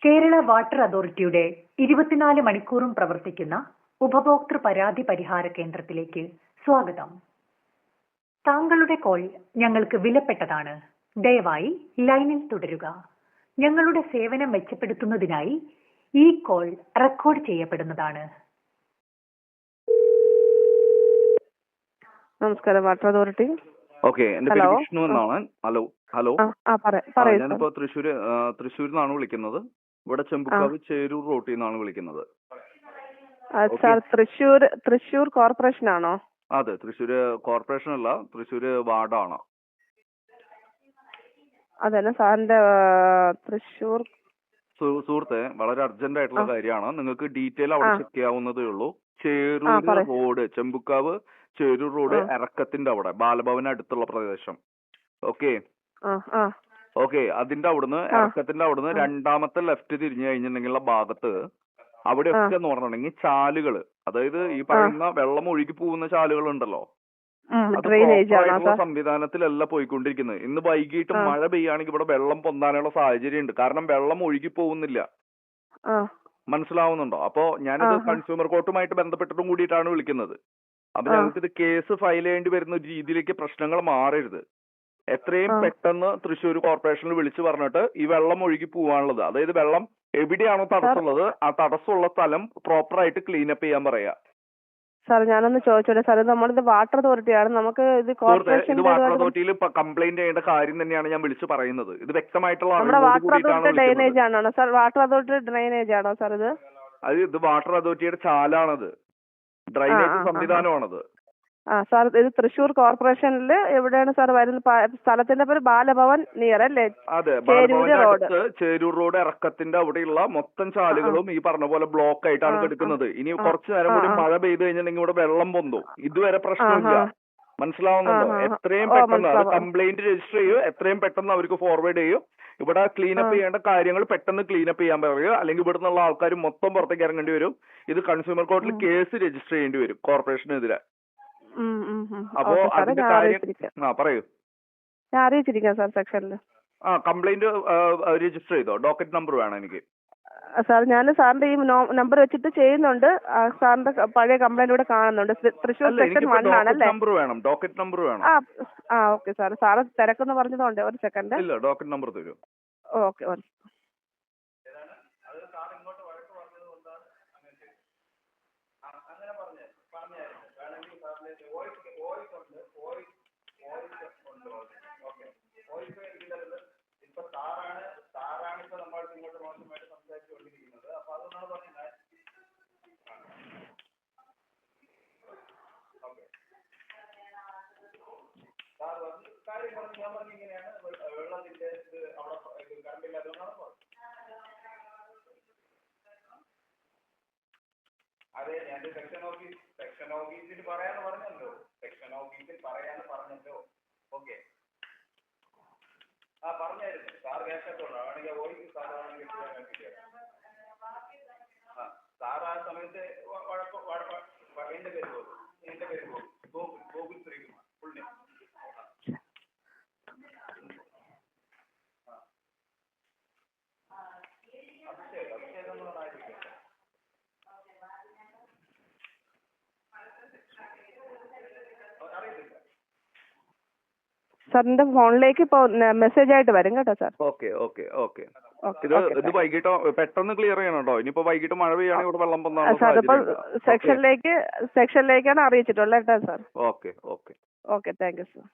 Kerala water അതോറിറ്റിയുടെ 24 മണിക്കൂറും പ്രവർത്തിക്കുന്ന ഉപഭോക്തൃ പരാതി പരിഹാര കേന്ദ്രത്തിലേക്ക് സ്വാഗതം. താങ്കളുടെ കോൾ ഞങ്ങൾക്ക് വിലപ്പെട്ടതാണ്. ദയവായി ലൈനിൽ തുടരുക. ഞങ്ങളുടെ സേവനം മെച്ചപ്പെടുത്തുന്നതിനായി ഈ കോൾ റെക്കോർഡ് ചെയ്യപ്പെടുന്നതാണ്. നമസ്കാരം, വാട്ടർ അതോറിറ്റി. ഓക്കെ, എന്റെ പേര് വിഷ്ണു എന്നാണ്. ഹലോ. ഞാനിപ്പോ തൃശ്ശൂരിൽ നിന്നാണ് വിളിക്കുന്നത്. ഇവിടെ ചെമ്പുക്കാവ് ചേരൂർ റോട്ടിൽ നിന്നാണ് വിളിക്കുന്നത്. തൃശ്ശൂർ കോർപ്പറേഷൻ ആണോ? അതെ, തൃശ്ശൂര് കോർപ്പറേഷൻ അല്ല, തൃശ്ശൂര് വാർഡാണ്. അതല്ല സാറിന്റെ തൃശ്ശൂർ. സുഹൃത്തെ, വളരെ അർജന്റ് ആയിട്ടുള്ള കാര്യമാണ്. നിങ്ങൾക്ക് ഡീറ്റെയിൽ അവിടെ ചെക്ക് ചെയ്യാവുന്നതേ ഉള്ളൂ. ചേരൂർ റോഡ്, ചെമ്പുക്കാവ് ചേരൂർ റോഡ്, ഇറക്കത്തിന്റെ അവിടെ, ബാലഭവന് അടുത്തുള്ള പ്രദേശം. ഓക്കെ, അതിന്റെ അവിടുന്ന്, ഇറക്കത്തിന്റെ അവിടുന്ന് രണ്ടാമത്തെ ലെഫ്റ്റ് തിരിഞ്ഞു കഴിഞ്ഞിട്ടുണ്ടെങ്കിലുള്ള ഭാഗത്ത് അവിടെയൊക്കെ എന്ന് പറഞ്ഞിട്ടുണ്ടെങ്കിൽ ചാലുകള്, അതായത് ഈ പറയുന്ന വെള്ളം ഒഴുകി പോകുന്ന ചാലുകൾ ഉണ്ടല്ലോ, അത് പ്രോപ്പറായിട്ടുള്ള സംവിധാനത്തിലല്ല പോയിക്കൊണ്ടിരിക്കുന്നത്. ഇന്ന് വൈകിട്ട് മഴ പെയ്യാണെങ്കിൽ ഇവിടെ വെള്ളം പൊന്താനുള്ള സാഹചര്യം ഉണ്ട്. കാരണം വെള്ളം ഒഴുകി പോകുന്നില്ല. മനസ്സിലാവുന്നുണ്ടോ? അപ്പോ ഞാനിത് കൺസ്യൂമർ കോർട്ടുമായിട്ട് ബന്ധപ്പെട്ടിട്ടും കൂടിയിട്ടാണ് വിളിക്കുന്നത്. അപ്പൊ ഞങ്ങൾക്ക് ഇത് കേസ് ഫയൽ ചെയ്യേണ്ടി വരുന്ന ഒരു രീതിയിലേക്ക് പ്രശ്നങ്ങൾ മാറരുത്. എത്രയും പെട്ടെന്ന് തൃശ്ശൂർ കോർപ്പറേഷനിൽ വിളിച്ചു പറഞ്ഞിട്ട് ഈ വെള്ളം ഒഴുകി പോവാനുള്ളത്, അതായത് വെള്ളം എവിടെയാണോ തടസ്സമുള്ളത് ആ തടസ്സമുള്ള സ്ഥലം പ്രോപ്പറായിട്ട് ക്ലീനപ്പ് ചെയ്യാൻ പറയാ. സാർ, ഞാനൊന്ന് ചോദിച്ചോട്ടെ സാർ, നമ്മളിത് വാട്ടർ അതോറിറ്റിയാണ്, നമുക്ക് ഇത് വാട്ടർ അതോറിറ്റിയിൽ കംപ്ലൈന്റ് ചെയ്യേണ്ട കാര്യം തന്നെയാണ് ഞാൻ വിളിച്ചു പറയുന്നത്. ഇത് വ്യക്തമായിട്ടുള്ള ഡ്രെയിനേജ് ആണോ സാർ? വാട്ടർ അതോറിറ്റി ഡ്രെയിനേജ് ആണോ സാർ? ഇത് വാട്ടർ അതോറിറ്റിയുടെ ചാലാണത്, ഡ്രെയിനേജ് സംവിധാനമാണത്. സാർ, ഇത് തൃശ്ശൂർ കോർപ്പറേഷനിൽ എവിടെയാണ് സാർ വരുന്നത്? സ്ഥലത്തിന്റെ പേര് ബാലഭവൻ നിയർ അല്ലേ? അതെ, ചേരൂർ റോഡ് ഇറക്കത്തിന്റെ അവിടെയുള്ള മൊത്തം ചാലുകളും ഈ പറഞ്ഞ പോലെ ബ്ലോക്ക് ആയിട്ടാണ് കിടക്കുന്നത്. ഇനി കുറച്ചു നേരം കൂടി മഴ പെയ്ത് കഴിഞ്ഞിട്ടുണ്ടെങ്കിൽ ഇവിടെ വെള്ളം പൊന്തും. ഇതുവരെ പ്രശ്നമില്ല. മനസ്സിലാവുന്നുണ്ടോ? എത്രയും പെട്ടെന്ന് അത് കംപ്ലൈന്റ് രജിസ്റ്റർ ചെയ്യൂ, എത്രയും പെട്ടെന്ന് അവർക്ക് ഫോർവേഡ് ചെയ്യൂ. ഇവിടെ ക്ലീനപ്പ് ചെയ്യേണ്ട കാര്യങ്ങൾ പെട്ടെന്ന് ക്ലീനപ്പ് ചെയ്യാൻ പറയുക, അല്ലെങ്കിൽ ഇവിടെ നിന്നുള്ള ആൾക്കാർ മൊത്തം പുറത്തേക്ക് ഇറങ്ങേണ്ടി വരും. ഇത് കൺസ്യൂമർ കോർട്ടിൽ കേസ് രജിസ്റ്റർ ചെയ്യേണ്ടി വരും കോർപ്പറേഷനെതിരെ. അപ്പോ അതിന്റെ കാര്യം പറയൂ. ഞാൻ അറിയിച്ചിരിക്കാം സാർ സെക്ഷനിൽ. കംപ്ലൈന്റ് രജിസ്റ്റർ ചെയ്തോ? ഡോക്കറ്റ് നമ്പർ വേണം എനിക്ക്. സാർ, ഞാൻ സാറിന്റെ ഈ നമ്പർ വെച്ചിട്ട് ചെയ്യുന്നുണ്ട്. സാറിന്റെ പഴയ കംപ്ലൈന്റ് ഇവിടെ കാണുന്നുണ്ട്. തൃശ്ശൂർ സെക്ഷൻ 1 ആണല്ലേ? നമ്പർ വേണം, ഡോക്കറ്റ് നമ്പർ വേണം. Okay sir. സാറ് തിരക്കെന്ന് പറഞ്ഞതുകൊണ്ട് ഒരു സെക്കൻഡ്. ഇല്ല, ഡോക്കറ്റ് നമ്പർ തരൂ. ഓക്കെ. അതെ, ഞാൻ സെക്ഷൻ ഓഫീസിൽ പറയാന്ന് പറഞ്ഞല്ലോ. ഓക്കെ, പറഞ്ഞായിരുന്നു സാർ. കേട്ടോ ആണെങ്കിൽ വോയിസ് സാറാണെങ്കിൽ സാർ ആ സമയത്ത് എന്റെ പേര് ഗോകുൽ ശ്രീകുമാർ, ഫുൾ നെയിം. സാറിന്റെ ഫോണിലേക്ക് ഇപ്പൊ മെസ്സേജ് ആയിട്ട് വരും കേട്ടോ സാർ. ഓക്കെ. ഇത് വൈകിട്ടോ പെട്ടെന്ന് ക്ലിയർ ചെയ്യണം കേട്ടോ. ഇനിയിപ്പോ വൈകിട്ട് മഴ പെയ്യാണെങ്കിൽ ഇവിടെ വെള്ളം പൊന്നാണ്. സെക്ഷനിലേക്കാണ് അറിയിച്ചിട്ടുള്ളത് കേട്ടോ sir. Okay. Thank you sir.